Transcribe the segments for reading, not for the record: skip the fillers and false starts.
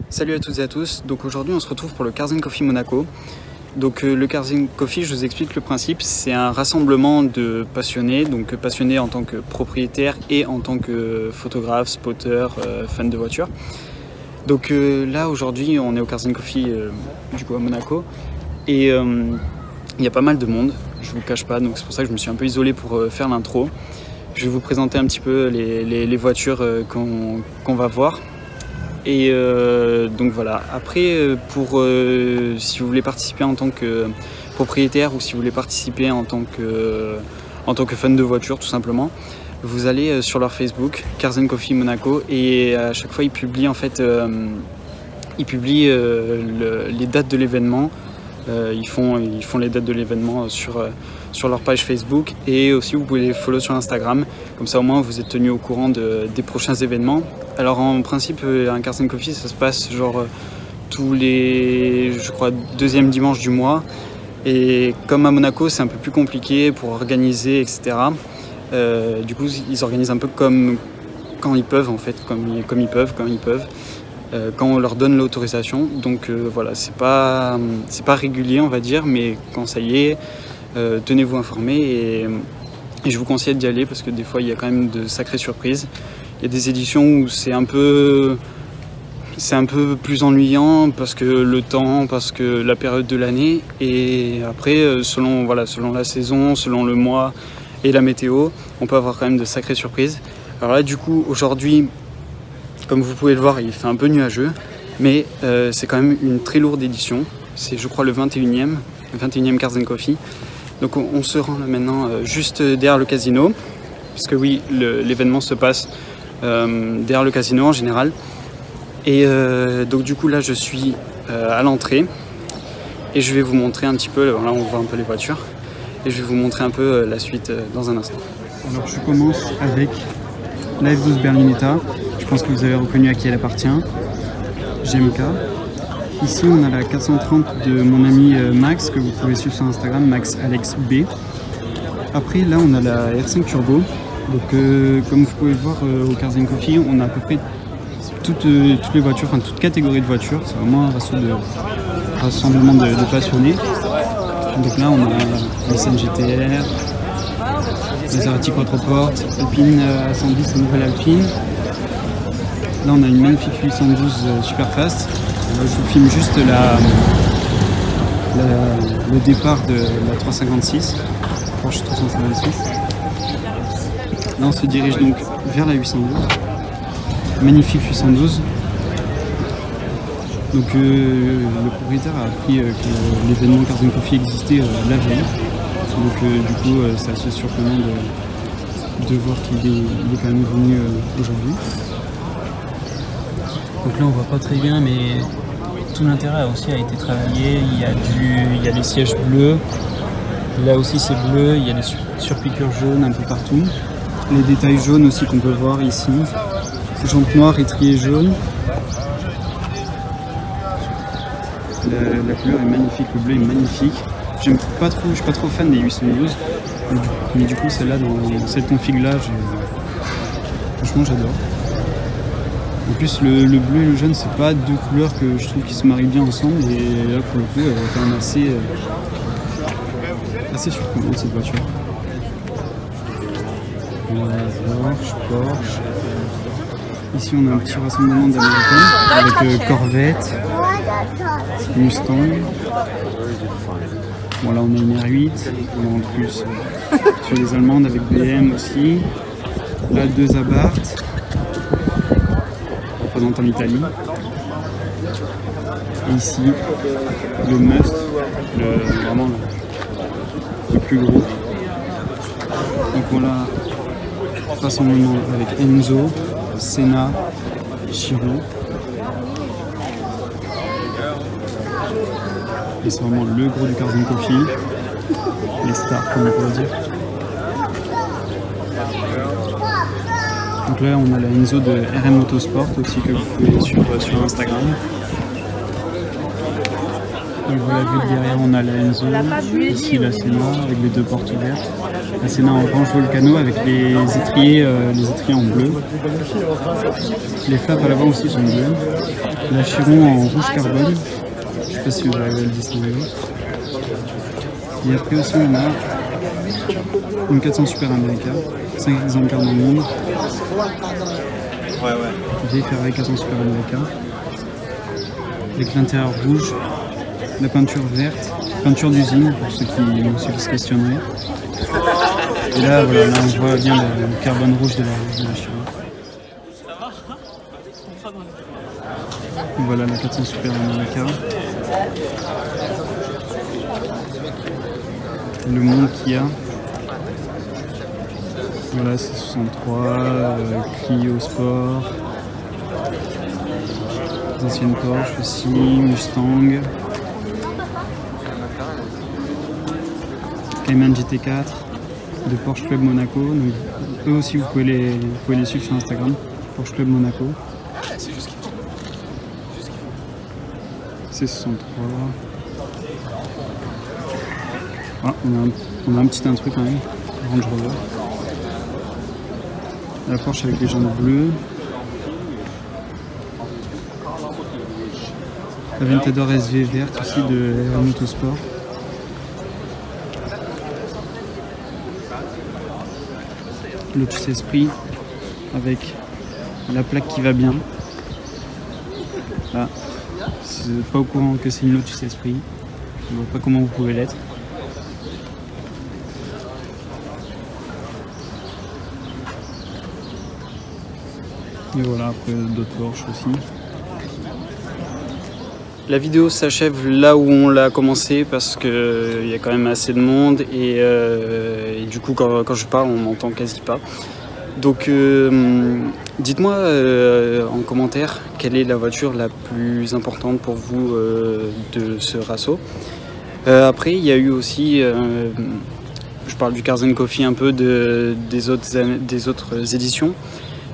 Salut à toutes et à tous, donc aujourd'hui on se retrouve pour le Cars & Coffee Monaco. Donc le Cars & Coffee, je vous explique le principe, c'est un rassemblement de passionnés, donc passionnés en tant que propriétaire et en tant que photographe, spotter, fan de voitures. Donc là aujourd'hui on est au Cars & Coffee du coup à Monaco et il y a pas mal de monde, je vous cache pas, donc c'est pour ça que je me suis un peu isolé pour faire l'intro. Je vais vous présenter un petit peu les voitures qu'on va voir. Et donc voilà, après si vous voulez participer en tant que propriétaire ou si vous voulez participer en tant que fan de voiture tout simplement, vous allez sur leur Facebook, Cars & Coffee Monaco, et à chaque fois ils publient en fait les dates de l'événement. Ils font les dates de l'événement sur leur page Facebook, et aussi vous pouvez les follow sur Instagram, comme ça au moins vous êtes tenu au courant des prochains événements. Alors en principe un Cars & Coffee ça se passe genre tous les, je crois, deuxième dimanche du mois, et comme à Monaco c'est un peu plus compliqué pour organiser etc. Du coup ils organisent un peu comme quand ils peuvent en fait, comme ils peuvent, quand ils peuvent. Quand on leur donne l'autorisation, donc voilà, c'est pas régulier on va dire, mais quand ça y est, tenez-vous informés, et je vous conseille d'y aller parce que des fois il y a quand même de sacrées surprises. Il y a des éditions où c'est un peu plus ennuyant parce que le temps, parce que la période de l'année, et après selon la saison, selon le mois et la météo, on peut avoir quand même de sacrées surprises. Alors là du coup aujourd'hui, comme vous pouvez le voir, il fait un peu nuageux, mais c'est quand même une très lourde édition. C'est, je crois, le 21e Cars & Coffee. Donc on se rend là maintenant juste derrière le casino, parce que oui, l'événement se passe derrière le casino en général. Et donc du coup là je suis à l'entrée, et je vais vous montrer un petit peu, là on voit un peu les voitures, et je vais vous montrer un peu la suite dans un instant. Alors je commence avec la F12 Berlinetta. Je pense que vous avez reconnu à qui elle appartient, GMK. Ici on a la 430 de mon ami Max, que vous pouvez suivre sur Instagram, Max Alex B. Après là on a la R5 Turbo. Donc comme vous pouvez le voir au Cars & Coffee, on a à peu près toutes les voitures, enfin toute catégorie de voitures. C'est vraiment un rassemblement de passionnés. Donc là on a la Nissan GTR, Maserati Quattroporte, Alpine A110, la nouvelle Alpine. Là on a une magnifique 812 Superfast. Là, je vous filme juste le départ de la 356, Porsche 356. Là on se dirige donc vers la 812. Magnifique 812. Donc le propriétaire a appris que l'événement Cars & Coffee existait la veille. Donc du coup c'est assez surprenant de voir qu'il est quand même venu aujourd'hui. Donc là on voit pas très bien, mais tout l'intérieur aussi a été travaillé. Il y a des sièges bleus, là aussi c'est bleu, il y a des surpiqûres jaunes un peu partout. Les détails jaunes aussi qu'on peut voir ici. Jantes noires, étriers jaunes. La couleur est magnifique, le bleu est magnifique. Je suis pas trop fan des 812, mais du coup celle-là, dans cette config là, franchement j'adore. En plus le bleu et le jaune, c'est pas deux couleurs que je trouve qui se marient bien ensemble, et là pour le coup elle est quand même assez surprenante cette voiture. Porsche. Ici on a un petit rassemblement d'américains avec Corvette, Mustang. Bon là on a une R8, on a en plus sur les allemandes avec BM aussi. Là 2 Abarth, représentant l'Italie. Et ici le Must, vraiment le plus gros. Donc voilà, rassemblement avec Enzo, Senna, Chiro. Et c'est vraiment le gros du Cars & Coffee, les stars comme on peut dire. Donc là on a la Enzo de RM Motorsport aussi, que vous pouvez suivre sur Instagram. Donc voilà, vu que derrière on a la Enzo, ici la Senna avec les deux portes ouvertes. La Senna en orange Volcano avec les étriers en bleu. Les flaps à l'avant aussi sont bleus. La Chiron en rouge carbone. Je sais pas si vous arrivez à le distinguer. Et après aussi on a une 400 Super America, 5 exemplaires dans le monde. Vieille Ferrari 400 Super America. Avec l'intérieur rouge, la peinture verte, peinture d'usine pour ceux qui se questionneraient. Et là, voilà, là on voit bien le carbone rouge de la Chiron. Voilà la 400 Super America. Le monde qu'il y a. Voilà, c'est 63, Clio Sport. Les anciennes Porsche aussi, Mustang. Cayman GT4 de Porsche Club Monaco. Donc, eux aussi, vous pouvez les suivre sur Instagram. Porsche Club Monaco. C63. Ah, on a un petit intrus quand même. Range Rover. La Porsche avec les jantes bleues. La Ventador SV verte aussi de Air Motorsport. Lotus Esprit avec la plaque qui va bien. Là, si vous n'êtes pas au courant que c'est une Lotus Esprit, je ne vois pas comment vous pouvez l'être. Et voilà, après d'autres Porsche aussi. La vidéo s'achève là où on l'a commencé parce qu'il y a quand même assez de monde et du coup quand je parle on m'entend quasi pas. Donc dites-moi en commentaire quelle est la voiture la plus importante pour vous de ce Rasso. Après il y a eu aussi, je parle du Cars & Coffee un peu des autres éditions.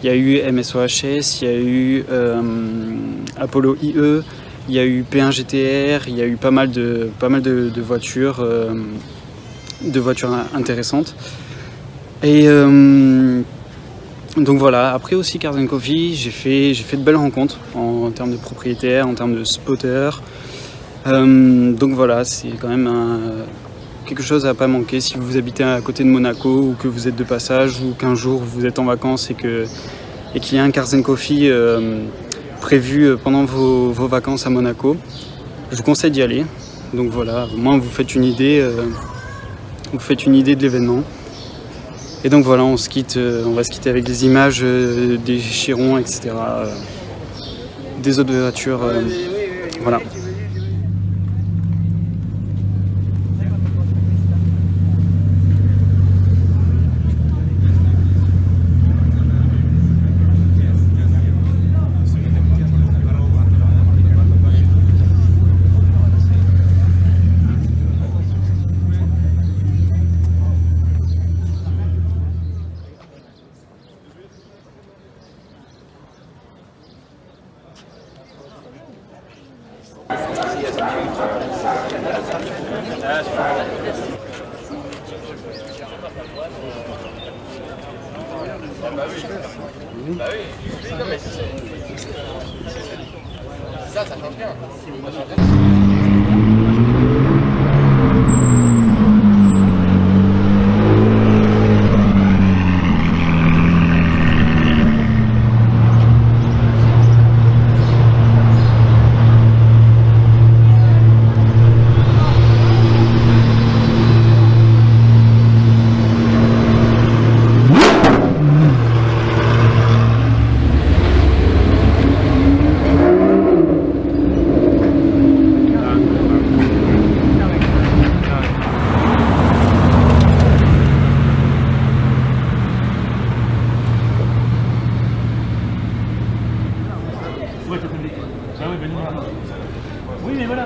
Il y a eu MSOHS, il y a eu Apollo IE, il y a eu P1 GTR, il y a eu pas mal de voitures, intéressantes. Et donc voilà, après aussi Cars & Coffee, j'ai fait de belles rencontres en termes de propriétaires, en termes de spotters. Donc voilà, c'est quand même quelque chose à pas manquer si vous habitez à côté de Monaco ou que vous êtes de passage ou qu'un jour vous êtes en vacances et qu'il y a un Cars & Coffee prévu pendant vos vacances à Monaco. Je vous conseille d'y aller. Donc voilà, au moins vous faites une idée de l'événement. Et donc voilà, on va se quitter avec des images des Chiron, etc. Des autres voitures. Voilà. Ça change bien. Oui, mais voilà.